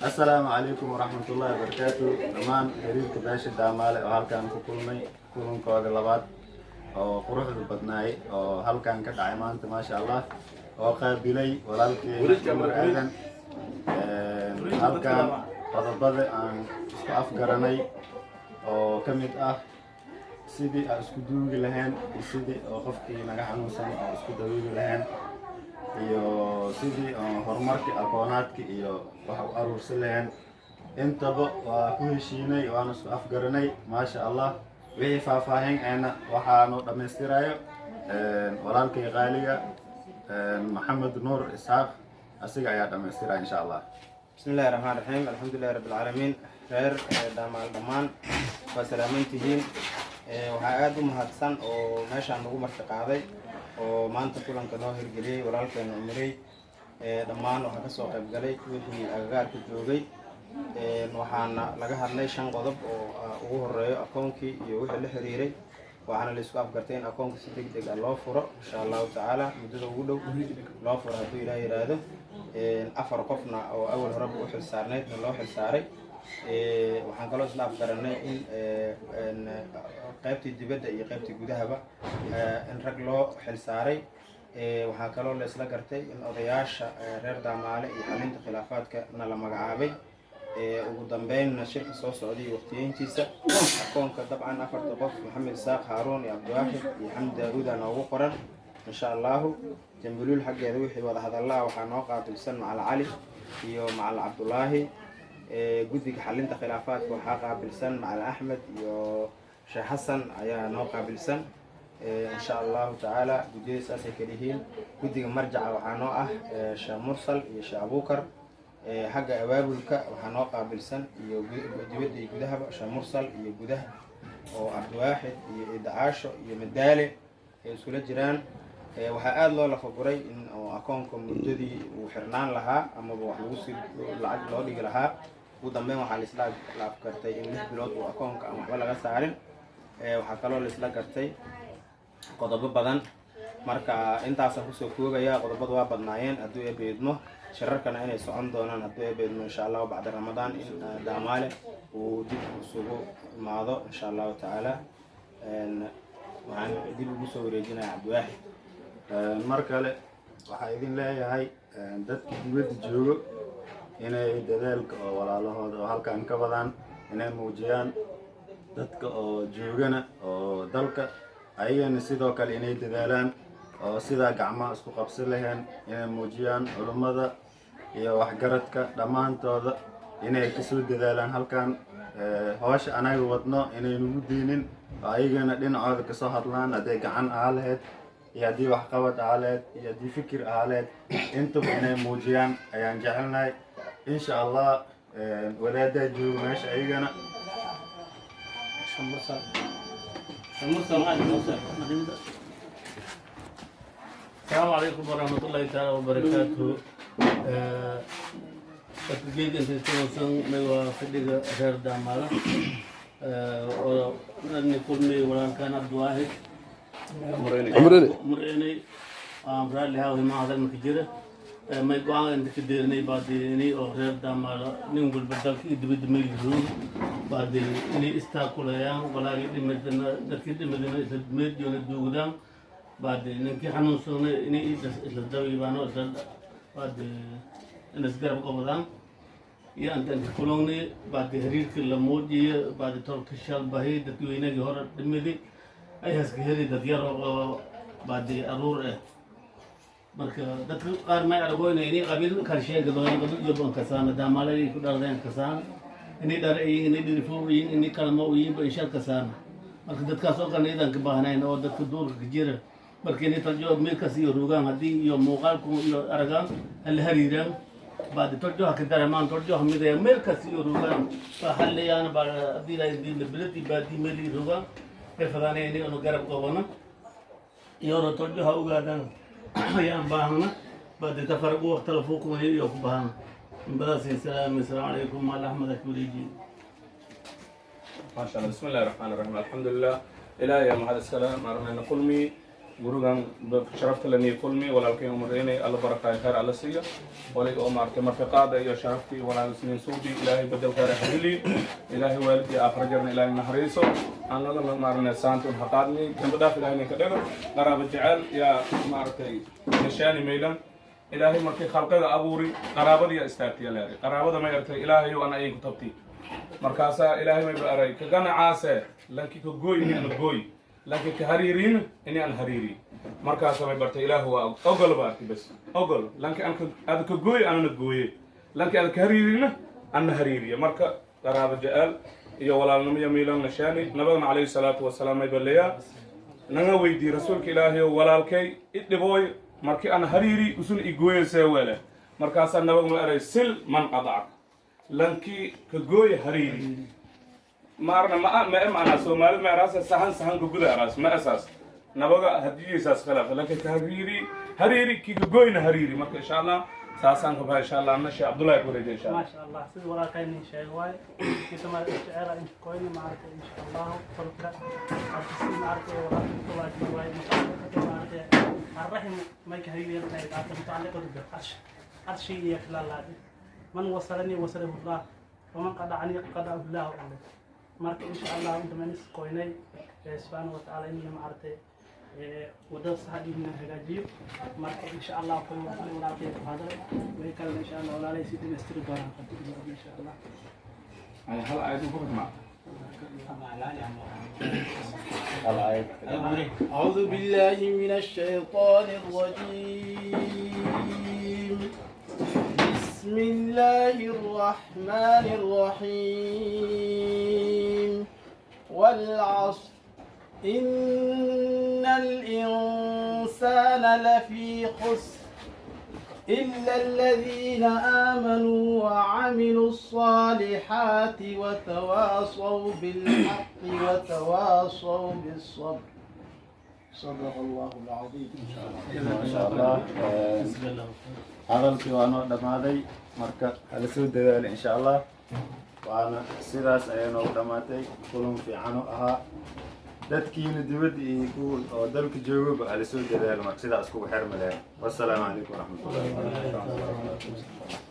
السلام عليكم ورحمة الله وبركاته. دمان حريرك باشا دامالي oo halkaan ku kulmay kulankooda labaad oo quruxda badnaay oo halkaan ka dhacay maanta maasha Allah oo qaabilay walaalkii Umar Aadan halkaan qodobada aan isku afgaranay oo kamid ah sidii aan isku duugi lahayn sidii oo qofkii naga xanuunsan oo isku daweeli lahayn iyo sidii horumarkii aqoonaadkii iyo wax u aruursan lahayn intaba waa ku heshiinay waana isku afgaranay maasha Allah wixii faahfaahin ayna waxaanu dhammaystirayo walaalkay qaaliga Maxamed Nuur Isaaq asiga ayaa dhammaystiraya insha Allah. Bismillahir Rahmanir Rahim. Alhamdulillahi Rabbil Alamin. Reer dhamaan waa salaamantihiin. Waxaa aad u mahadsan oo meeshaan ugu martiqaaday oo maanta kulanka noo hirgeliyay walaalkeena Umarey dhammaan waxa ka soo qayb galay wixii agagaarka joogay waxaana laga hadlay 5 qodob oo ugu horeeyo akoonkii iyo wixii la xiriiray waxaana la isku afgartay in akoonka si degdeg ah loo furo insha Allah taala muddada ugu dhow loo furo haddii Ilaahay yiraahdo 4 qofna oo awal hore u xil saarneed loo xil saaray waxaan kaloo isla afgaranay in qaybtii dibadda iyo qaybtii gudahaba in rag loo xil saaray waxaa kaloo la isla gartay in odayaasha reer Daamaale iyo xalinta khilaafaadka la magacaabay ugu dambeynna shirka soo socday waqtiyeyntiisa akoonka dabcan 4 qof Maxamed Isaaq Haaruun iyo Abdiwaahid iyo Xamdi Daawud aan ugu qoran insha Allah jambuulul xageeda wixii wada hadalaa waxaa noo qaabilsan Macal Cali iyo Macal Cabdullaahi guddiga xalinta khilaafaadka waxaa qaabilsan Macal Axmed iyo Sheekh Xasan ayaa noo qaabilsan insha Allah taala guddigiisa ay kalihiin guddiga marjaca waxaa noo ah Sheekh Mursal iyo Sheekh Abuukar xagga abaabulka waxaa noo qaabilsan iyo dibadda iyo gudahaba Sheekh Mursal iyo gudaha oo Abdiwaahid iyo Idaasho iyo Madaale ay isku jiraan waxaa aad loo lafaguray in akoonka muddadii uu xirnaan lahaa ama wax lagu sii lacag loo dhigi lahaa ugu dambeyn waxaa la isla afgartay in 6 bilood uu akoonka aan waxba laga saarin waxaa kaloo la isla gartay qodobo badan marka intaas aan kusoo koobaya qodobadu waa badnaayeen haddii ay beedmo shirarkana inay socon doonaan haddii ay beedmo insha Allah bacda Ramadaan in Daamaale uu dib usugu imaado insha Allah taala waxaan dib ugu soo wareejinayaa Abdiwaahid mar kale waxaa idin leeyahay dadka dibadda joogo inay dadaalka oo walaalahooda oo halkaan ka wadaan inay muujiyaan dadka oo joogana oo dalka ayagana sidoo kale inay dadaalaan oo sidaa gacmaha isku qabsan lahayn inay muujiyaan culimada iyo waxgaradka dhammaantooda inay kasoo dadaalaan halkaan hawsha anaga wadno inay nagu diinin oo ayagana dhinacooda kasoo hadlaan hadday gacan ahaa lahayd iyo haddii waxqabad ahaa lahayd iyo haddii fikir ahaa lahayd intaba inay muujiyaan ayaan jecelnahay insha Allah wadaaddaa jooga meesha ayagana السلام عليكم ورحمة الله تعالى وبركاته. تكليف أنت توصل موا فديك غير دامالة. ونقول مي ولا كان Abdiwaahid. مريني. أمرأة لها وما هذا المكجرة. ما يقول أنت كديرني بعدين أو غير دامالة نقول بدل يدبد ميلون بعدين إني استأكل أيام ولا يدي مدنا نكيد مدنا يدمد يوم الدودان بعدين إنك حنوصلنا إني إسلام يبانو إسلام بعدين نسقر بقبضان يا أنت كلوني بعد هرير كل مودي بعد ترك الشال بهي دتوينا جهور دمدي أي هسكهري دتيار بعد أرور marka dadka qaar ma aragooyna inay qabiil kala sheegayaan dad jooban kasaan Daamaale ku dhardeen kasaan inay dhareeyeen inay dhirfooyin inay kalmo weyn ba insha kasaan marka dadkaas oo qaniidan ka baahnayn oo dadka duurka jira marka inay tarjoo meel ka sii ruugaan hadii iyo muuqaalku iyo aragaan hal hariiraan baad tarjoo ka dareemaan tarjoo midaya meel ka sii ruugaan fa xaliyaan ba hadii la idin bilati baadi meel ruugaan ee fadaanay inay oo garab qabana iyo tarjoo ugaadaan ayaan baahna baad tafarqo waqti la fuuq weey iyo ku baahan بس السلام عليكم ورحمة الله وبركاته. ما شاء الله. بسم الله الرحمن الرحيم. الحمد لله إلهي يا هذا السلام أرنا نقول مي gurigan sharafta lanii kulmi walaalkeen umareynay alla barakaayo khayr alla siiyo walay oo maartay martiqaada iyo sharaftii walaalsiniin suudi ilaahay bedel khayr hadili ilaahay waalidii aakhira jarna ilaahay naxariiso aan laga maarnay saantun haqaadni kan dhaaf ilaahay ka dhago qaraabo jecel yaa maartay nishaani meelan ilaahay markii khalqiga abuuri qaraabadii istaagtay ilaahay qaraabada ma yartay ilaahay oo aan ay ku tabti markaasa ilaahay ma baaray ka ganacaase laakiin ka gooy in gooy لكن كهريرين إني أنا هريري مركز ما برت إله هو أقول بارتي بس أقول لكن أنا هذا كجوي أنا نجوي لكن أنا كهريرين أنا هريري مركز قرابة جال يا ولا نمي ميلان نشاني نبغى عليه الصلاة والسلام ما يبليا نعوي دي رسولك إلهي ولا الكي إتبوي مركز أنا هريري وسون إجوي سوالة مركز أنا نبغى على سل من قطع لكن كجوي هريري مارنا ما أنا سومال ما رأس سهان كجودة رأس ما أساس نبغى هدية أساس خلاف لكن هريري كي جوين هريري ما إن شاء الله ساسان كبها إن شاء الله نشي عبد الله يقول إن شاء الله ما شاء الله سيد ولا كاين شيء واي كتما الشعر إن كوين معركة إن شاء الله فرقة أبسي معركة ولا تواجد واي معركة الرحم ما يكهري يلقى متعلق بالعرش عرش يخلال هذا من وصلني وصله الله ومن قطعني قطعه الله عليه marka insha Allah inta manis qoynay subhanahu wa ta'ala in ma artay wada saxadiina hagaajiyo marka insha Allah kullu walaaqay hada way kala insha Allah walaalay si dhimastiri doonaan insha Allah ay hal ayadu ku ma أعوذ بالله من الشيطان الرجيم بسم الله الرحمن الرحيم والعصر إن الإنسان لفي خسر إلا الذين آمنوا وعملوا الصالحات وتواصوا بالحق وتواصوا بالصبر صدق الله العظيم ما شاء الله hadalkii waa noo dhammaaday marka hala soo dadaalo insha allah waana sidaas ayay noogu dhammaatay kulan fiican oo ahaa dadkiina dibadda iyo kuwa oo dalka joogaba hala soo dadaalo marka sidaas kugu xirma leh wassalaamu calaykum waraxmatullahi wabarakaatu